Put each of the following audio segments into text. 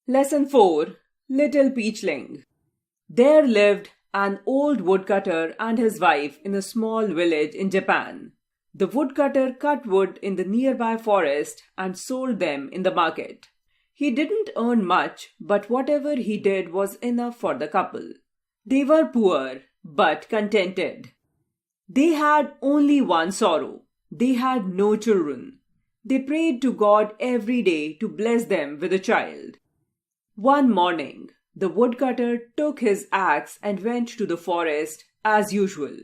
Lesson 4. Little Peachling. There lived an old woodcutter and his wife in a small village in Japan. The woodcutter cut wood in the nearby forest and sold them in the market. He didn't earn much, but whatever he did was enough for the couple. They were poor, but contented. They had only one sorrow. They had no children. They prayed to God every day to bless them with a child. One morning, the woodcutter took his axe and went to the forest as usual.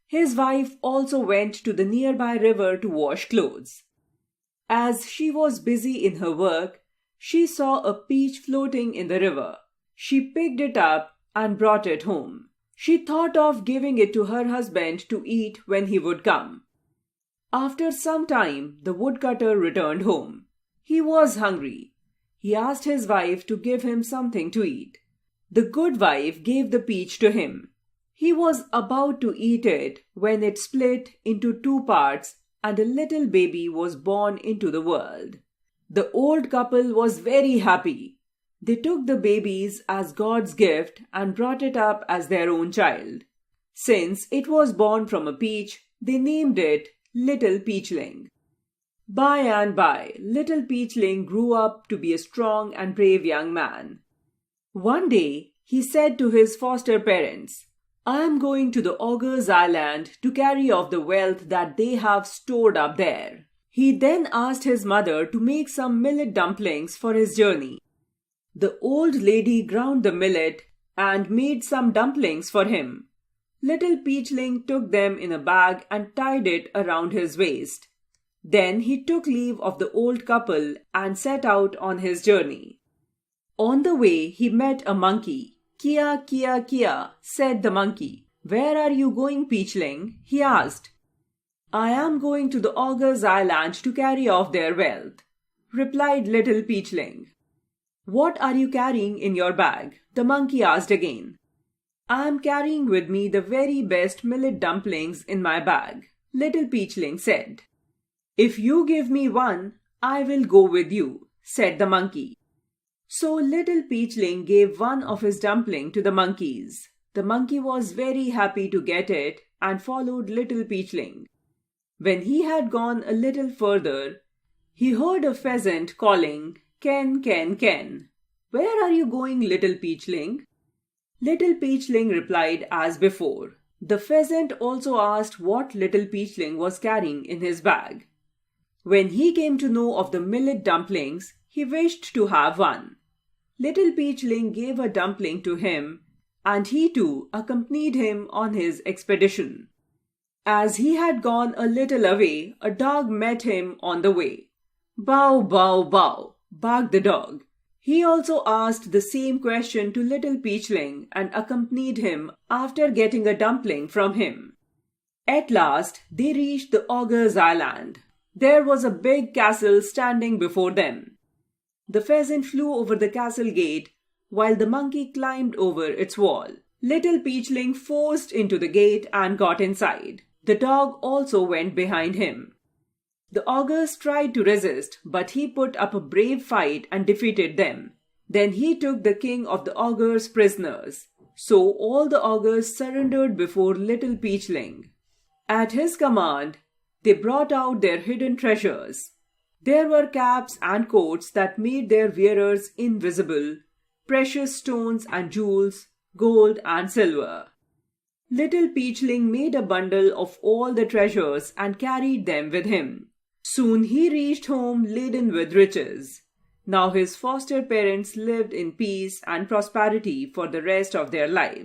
His wife also went to the nearby river to wash clothes. As she was busy in her work, she saw a peach floating in the river. She picked it up and brought it home. She thought of giving it to her husband to eat when he would come. After some time, the woodcutter returned home. He was hungry. He asked his wife to give him something to eat. The good wife gave the peach to him. He was about to eat it when it split into two parts and a little baby was born into the world. The old couple was very happy. They took the babies as God's gift and brought it up as their own child. Since it was born from a peach, they named it Little Peachling. By and by, Little Peachling grew up to be a strong and brave young man. One day, he said to his foster parents, "I am going to the Ogre's Island to carry off the wealth that they have stored up there." He then asked his mother to make some millet dumplings for his journey. The old lady ground the millet and made some dumplings for him. Little Peachling took them in a bag and tied it around his waist. Then he took leave of the old couple and set out on his journey. On the way, he met a monkey. "Kia, kia, kia," said the monkey. "Where are you going, Peachling?" he asked. "I am going to the Ogre's Island to carry off their wealth," replied Little Peachling. "What are you carrying in your bag?" the monkey asked again. "I am carrying with me the very best millet dumplings in my bag," Little Peachling said. "If you give me one, I will go with you," said the monkey. So Little Peachling gave one of his dumplings to the monkeys. The monkey was very happy to get it and followed Little Peachling. When he had gone a little further, he heard a pheasant calling, "Ken, ken, ken." "Where are you going, Little Peachling?" Little Peachling replied as before. The pheasant also asked what Little Peachling was carrying in his bag. When he came to know of the millet dumplings, he wished to have one. Little Peachling gave a dumpling to him, and he too accompanied him on his expedition. As he had gone a little away, a dog met him on the way. "Bow, bow, bow," barked the dog. He also asked the same question to Little Peachling and accompanied him after getting a dumpling from him. At last, they reached the Ogre's Island. There was a big castle standing before them. The pheasant flew over the castle gate while the monkey climbed over its wall. Little Peachling forced into the gate and got inside. The dog also went behind him. The ogres tried to resist, but he put up a brave fight and defeated them. Then he took the king of the ogres prisoners. So all the ogres surrendered before Little Peachling. At his command, they brought out their hidden treasures. There were caps and coats that made their wearers invisible, precious stones and jewels, gold and silver. Little Peachling made a bundle of all the treasures and carried them with him. Soon he reached home laden with riches. Now his foster parents lived in peace and prosperity for the rest of their lives.